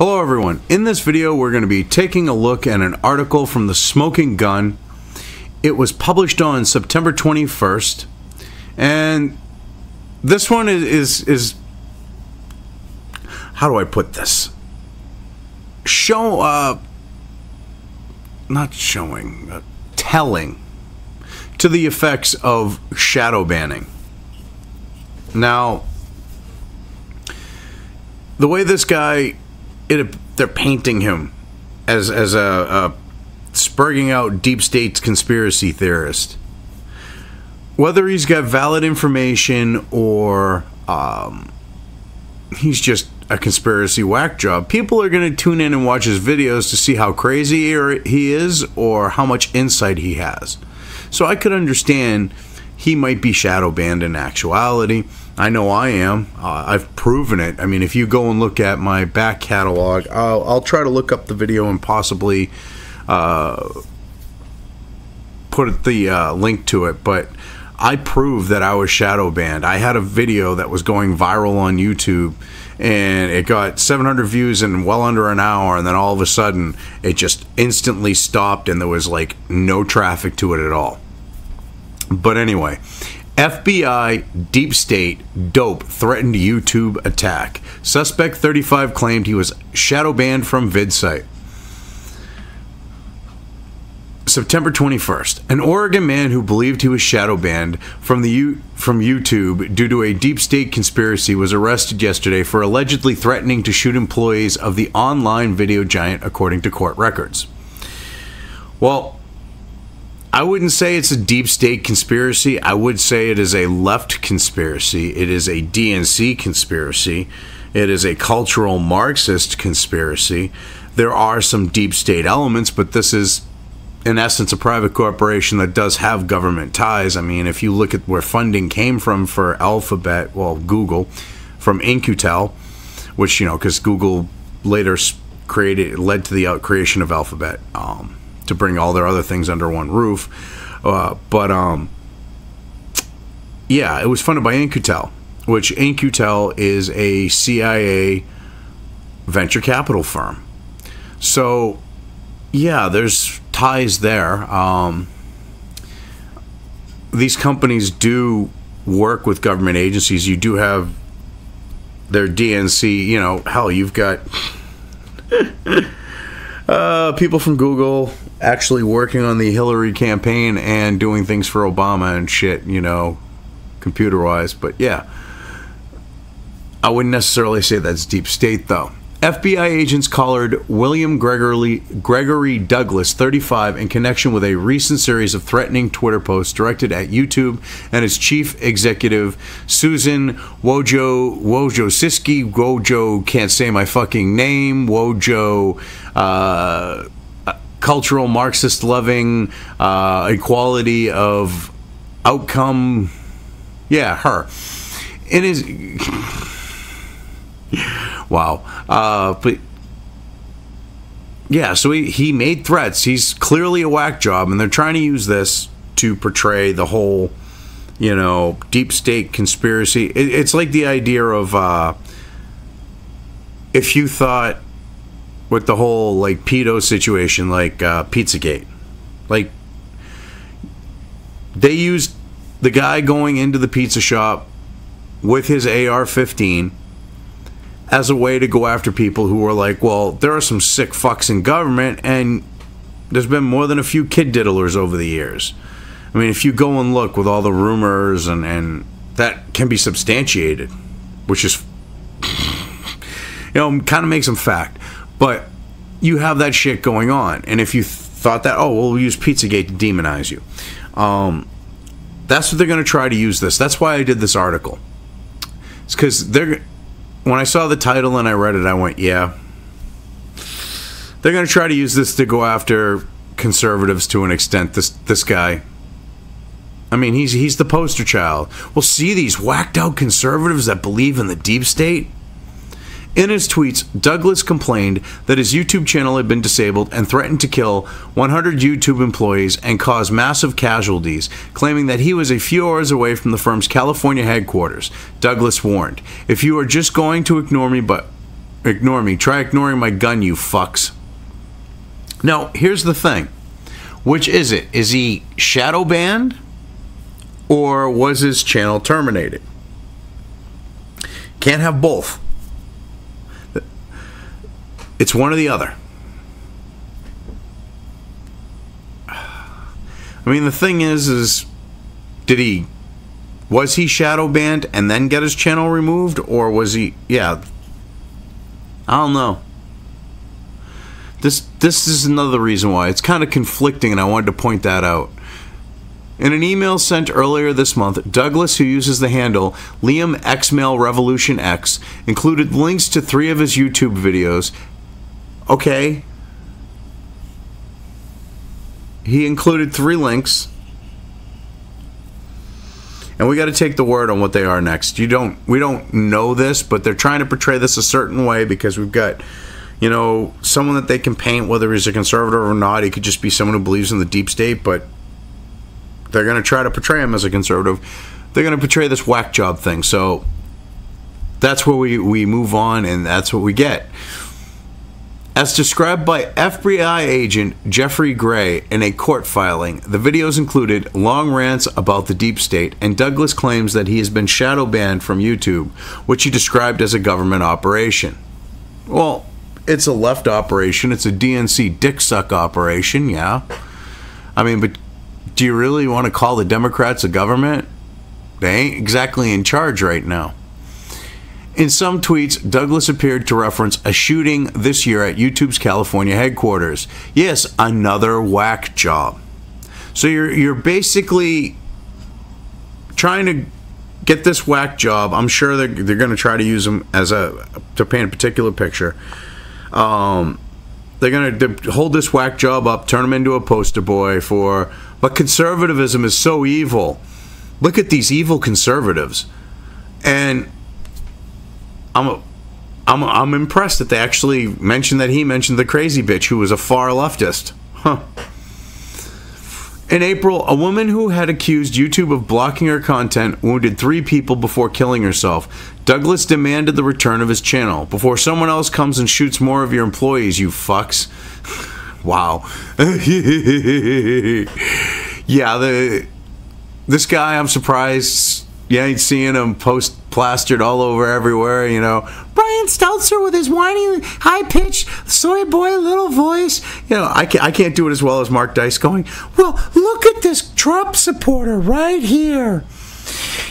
Hello everyone, in this video we're going to be taking a look at an article from The Smoking Gun. It was published on September 21st, and this one is how do I put this? Telling to the effects of shadow banning. Now, the way this guy, they're painting him as a spurging out deep state conspiracy theorist. Whether he's got valid information or he's just a conspiracy whack job, people are going to tune in and watch his videos to see how crazy he is or how much insight he has. So I could understand he might be shadow banned in actuality. I know I am. I've proven it. I mean, if you go and look at my back catalog, I'll try to look up the video and possibly put the link to it. But I proved that I was shadow banned. I had a video that was going viral on YouTube, and it got 700 views in well under an hour, and then all of a sudden it just instantly stopped, and there was like no traffic to it at all. But anyway, FBI deep state dope threatened YouTube attack. Suspect 35 claimed he was shadow banned from VidSite. September 21st, an Oregon man who believed he was shadow banned from YouTube due to a deep state conspiracy was arrested yesterday for allegedly threatening to shoot employees of the online video giant, according to court records. Well, I wouldn't say it's a deep state conspiracy. I would say it is a left conspiracy. It is a DNC conspiracy. It is a cultural Marxist conspiracy. There are some deep state elements, but this is, in essence, a private corporation that does have government ties. I mean, if you look at where funding came from for Alphabet, well, Google, from In-Q-Tel, which, you know, because Google later led to the creation of Alphabet, to bring all their other things under one roof. Yeah, it was funded by In-Q-Tel, which In-Q-Tel is a CIA venture capital firm. So, yeah, there's ties there. These companies do work with government agencies. You do have their DNC, you know, hell, you've got people from Google actually working on the Hillary campaign and doing things for Obama and shit, you know, computer-wise. But yeah, I wouldn't necessarily say that's deep state, though. FBI agents collared William Gregory Douglas, 35, in connection with a recent series of threatening Twitter posts directed at YouTube and its chief executive, Susan Wojcicki. Wojo, can't say my fucking name. Wojo, cultural Marxist loving, equality of outcome. Yeah, her. It is. Wow. But yeah, so he made threats. He's clearly a whack job, and they're trying to use this to portray the whole, you know, deep state conspiracy. It's like the idea of if you thought with the whole like pedo situation, like Pizzagate, like they used the guy going into the pizza shop with his AR-15 as a way to go after people who were like, well, there are some sick fucks in government, and there's been more than a few kid diddlers over the years. I mean, if you go and look with all the rumors, and that can be substantiated, which is, you know, kind of makes them fact. But you have that shit going on, and if you thought that, oh, well, we'll use Pizzagate to demonize you. That's what they're going to try to use this. That's why I did this article. It's because when I saw the title and I read it, I went, yeah. They're going to try to use this to go after conservatives to an extent, this guy. I mean, he's the poster child. Well, see these whacked out conservatives that believe in the deep state? In his tweets, Douglas complained that his YouTube channel had been disabled and threatened to kill 100 YouTube employees and cause massive casualties, claiming that he was a few hours away from the firm's California headquarters. Douglas warned, "If you are just going to ignore me, but Ignore me. Try ignoring my gun, you fucks. Now, here's the thing. Which is it? Is he shadow banned? Or was his channel terminated? Can't have both. It's one or the other. I mean, the thing is was he shadow banned and then get his channel removed? Or was he, yeah, I don't know. This is another reason why. It's kind of conflicting, and I wanted to point that out. In an email sent earlier this month, Douglas, who uses the handle Liam Xmail Revolution X, included links to 3 of his YouTube videos. Okay. He included 3 links. And we got to take the word on what they are next. We don't know this, but they're trying to portray this a certain way because we've got, you know, someone that they can paint, whether he's a conservative or not. He could just be someone who believes in the deep state, but they're going to try to portray him as a conservative. They're going to portray this whack job thing. So that's where we move on, and that's what we get. As described by FBI agent Jeffrey Gray in a court filing, the videos included long rants about the deep state, and Douglas claims that he has been shadow banned from YouTube, which he described as a government operation. Well, it's a left operation. It's a DNC dick suck operation, yeah. I mean, but do you really want to call the Democrats a government? They ain't exactly in charge right now. In some tweets, Douglas appeared to reference a shooting this year at YouTube's California headquarters. Yes, another whack job. So you're basically trying to get this whack job. I'm sure they're going to try to use him to paint a particular picture. They're going to hold this whack job up, turn him into a poster boy for, but conservatism is so evil. Look at these evil conservatives. And I'm impressed that they actually mentioned that he mentioned the crazy bitch who was a far leftist. Huh. In April, a woman who had accused YouTube of blocking her content wounded 3 people before killing herself. Douglas demanded the return of his channel before someone else comes and shoots more of your employees, you fucks. Wow. Yeah, this guy, I'm surprised. Yeah, he's seeing him plastered all over everywhere, you know. Brian Stelter with his whiny, high-pitched, soy boy little voice. You know, I can't do it as well as Mark Dice going, well, look at this Trump supporter right here.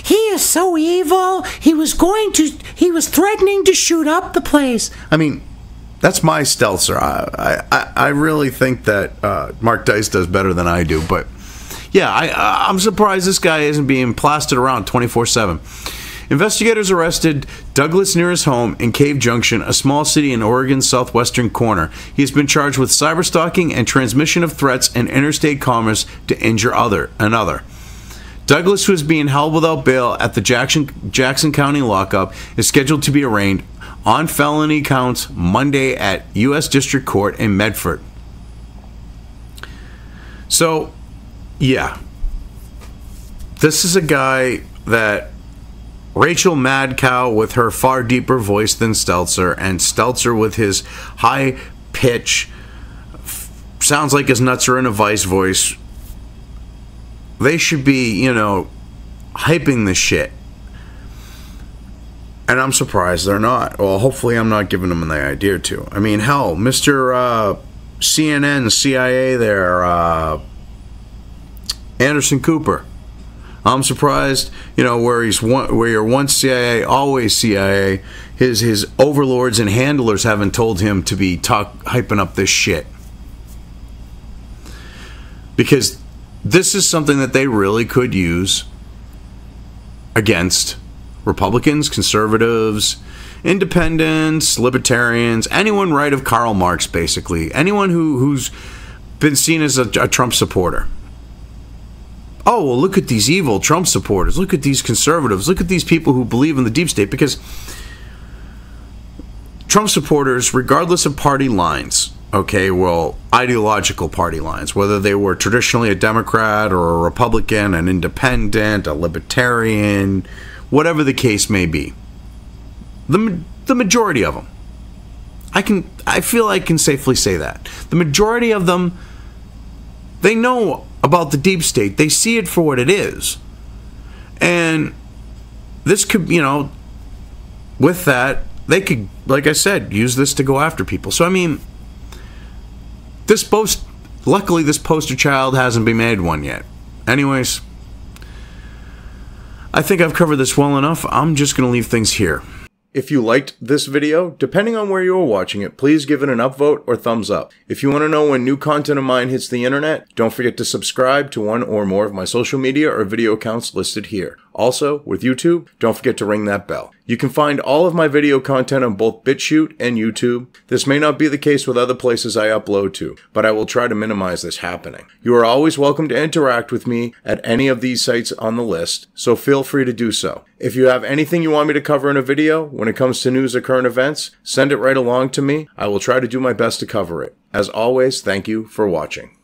He is so evil. He was threatening to shoot up the place. I mean, that's my Stelter. I really think that Mark Dice does better than I do, but yeah, I'm surprised this guy isn't being plastered around 24/7. Investigators arrested Douglas near his home in Cave Junction, a small city in Oregon's southwestern corner. He has been charged with cyberstalking and transmission of threats and interstate commerce to injure another. Douglas, who is being held without bail at the Jackson County lockup, is scheduled to be arraigned on felony counts Monday at U.S. District Court in Medford. So, yeah, this is a guy that Rachel Mad Cow with her far deeper voice than Stelter, and Stelter with his high pitch, sounds like his nuts are in a Vice voice. They should be, you know, hyping this shit. And I'm surprised they're not. Well, hopefully I'm not giving them the idea to. I mean, hell, Mr. CNN, CIA there, Anderson Cooper. I'm surprised, you know, where you're once CIA, always CIA. His overlords and handlers haven't told him to be hyping up this shit. Because this is something that they really could use against Republicans, conservatives, independents, libertarians, anyone right of Karl Marx, basically. Anyone who's been seen as a Trump supporter. Oh, well, look at these evil Trump supporters. Look at these conservatives. Look at these people who believe in the deep state. Because Trump supporters, regardless of party lines, okay, well, ideological party lines, whether they were traditionally a Democrat or a Republican, an independent, a libertarian, whatever the case may be, the majority of them, I feel I can safely say that. The majority of them, they know about the deep state. They see it for what it is. And this could, you know, with that, they could, like I said, use this to go after people. So, I mean, luckily this poster child hasn't been made one yet. Anyways, I think I've covered this well enough. I'm just going to leave things here. If you liked this video, depending on where you are watching it, please give it an upvote or thumbs up. If you want to know when new content of mine hits the internet, don't forget to subscribe to one or more of my social media or video accounts listed here. Also, with YouTube, don't forget to ring that bell. You can find all of my video content on both BitChute and YouTube. This may not be the case with other places I upload to, but I will try to minimize this happening. You are always welcome to interact with me at any of these sites on the list, so feel free to do so. If you have anything you want me to cover in a video, when it comes to news or current events, send it right along to me. I will try to do my best to cover it. As always, thank you for watching.